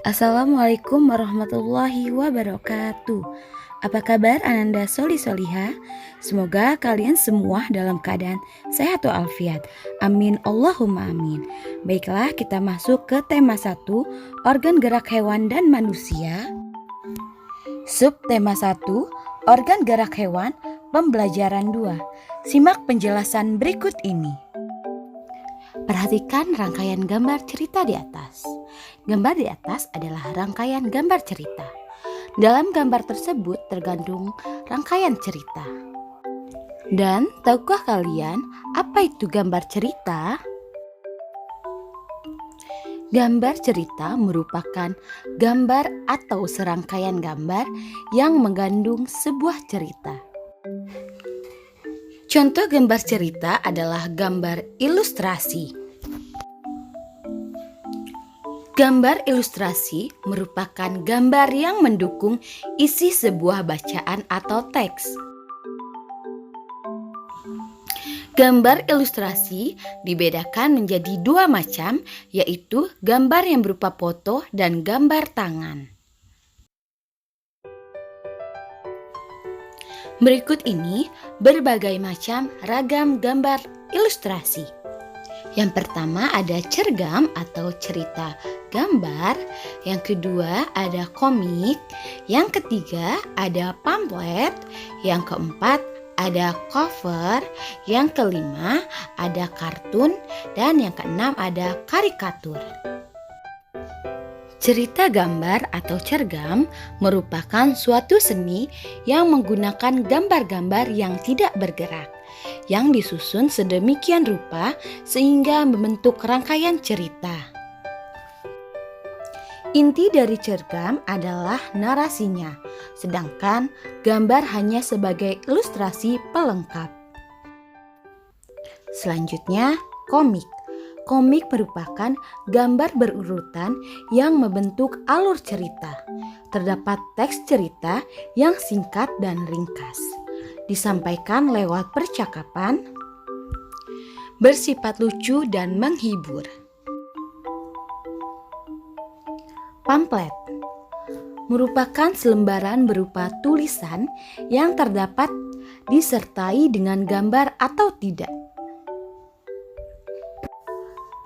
Assalamualaikum warahmatullahi wabarakatuh. Apa kabar Ananda Soliha? Semoga kalian semua dalam keadaan sehat walafiat. Amin Allahumma amin. Baiklah, kita masuk ke tema 1, organ gerak hewan dan manusia. Subtema 1, organ gerak hewan, pembelajaran 2. Simak penjelasan berikut ini. Perhatikan rangkaian gambar cerita di atas. Gambar di atas adalah rangkaian gambar cerita. Dalam gambar tersebut tergandung rangkaian cerita. Dan tahukah kalian apa itu gambar cerita? Gambar cerita merupakan gambar atau serangkaian gambar yang mengandung sebuah cerita. Contoh gambar cerita adalah gambar ilustrasi. Gambar ilustrasi merupakan gambar yang mendukung isi sebuah bacaan atau teks. Gambar ilustrasi dibedakan menjadi dua macam, yaitu gambar yang berupa foto dan gambar tangan. Berikut ini berbagai macam ragam gambar ilustrasi. Yang pertama ada cergam atau cerita gambar, yang kedua ada komik, yang ketiga ada pamflet, yang keempat ada cover, yang kelima ada kartun, dan yang keenam ada karikatur. Cerita gambar atau cergam merupakan suatu seni yang menggunakan gambar-gambar yang tidak bergerak, yang disusun sedemikian rupa sehingga membentuk rangkaian cerita. Inti dari cergam adalah narasinya, sedangkan gambar hanya sebagai ilustrasi pelengkap. Selanjutnya, komik. Komik merupakan gambar berurutan yang membentuk alur cerita. Terdapat teks cerita yang singkat dan ringkas, disampaikan lewat percakapan, bersifat lucu dan menghibur. Pamflet merupakan selembaran berupa tulisan yang terdapat disertai dengan gambar atau tidak.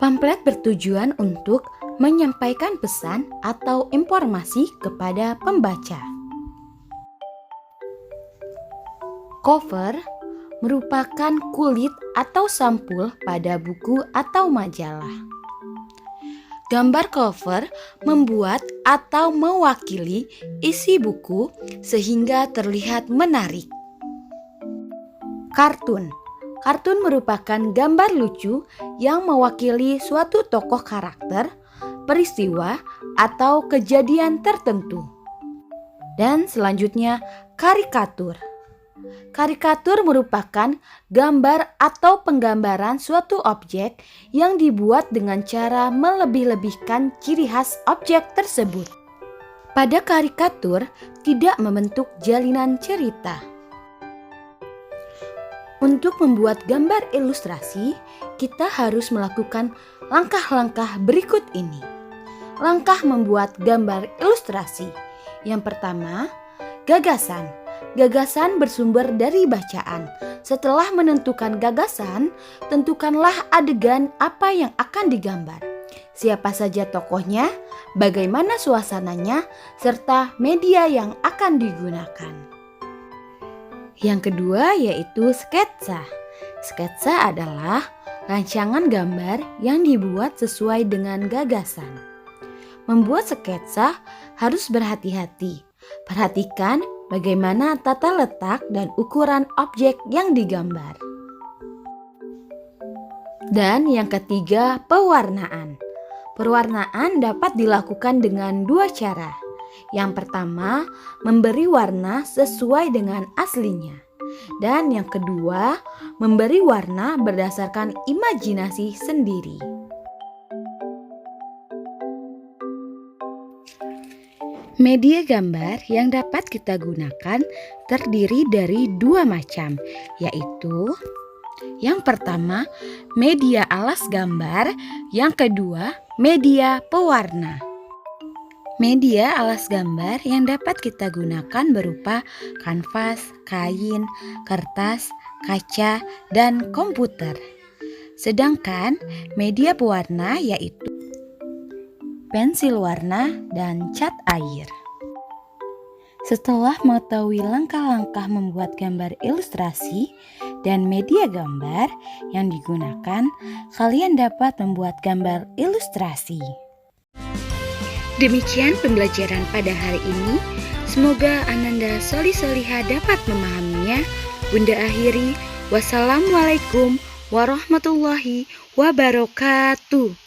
Pamflet bertujuan untuk menyampaikan pesan atau informasi kepada pembaca. Cover merupakan kulit atau sampul pada buku atau majalah. Gambar cover membuat atau mewakili isi buku sehingga terlihat menarik. Kartun merupakan gambar lucu yang mewakili suatu tokoh karakter, peristiwa, atau kejadian tertentu. Dan selanjutnya karikatur. Karikatur merupakan gambar atau penggambaran suatu objek yang dibuat dengan cara melebih-lebihkan ciri khas objek tersebut. Pada karikatur tidak membentuk jalinan cerita. Untuk membuat gambar ilustrasi, kita harus melakukan langkah-langkah berikut ini. Langkah membuat gambar ilustrasi. Yang pertama, gagasan. Gagasan bersumber dari bacaan. Setelah menentukan gagasan, tentukanlah adegan apa yang akan digambar. Siapa saja tokohnya, bagaimana suasananya, serta media yang akan digunakan. Yang kedua yaitu sketsa. Sketsa adalah rancangan gambar yang dibuat sesuai dengan gagasan. Membuat sketsa harus berhati-hati. Perhatikan bagaimana tata letak dan ukuran objek yang digambar. Dan yang ketiga, pewarnaan. Pewarnaan dapat dilakukan dengan dua cara. Yang pertama, memberi warna sesuai dengan aslinya. Dan yang kedua, memberi warna berdasarkan imajinasi sendiri. Media gambar yang dapat kita gunakan terdiri dari dua macam, yaitu yang pertama, media alas gambar, yang kedua, media pewarna. Media alas gambar yang dapat kita gunakan berupa kanvas, kain, kertas, kaca, dan komputer. Sedangkan media pewarna yaitu pensil warna dan cat air. Setelah mengetahui langkah-langkah membuat gambar ilustrasi dan media gambar yang digunakan, kalian dapat membuat gambar ilustrasi. Demikian pembelajaran pada hari ini. Semoga Ananda Solih-Soliha dapat memahaminya. Bunda akhiri, wassalamualaikum warahmatullahi wabarakatuh.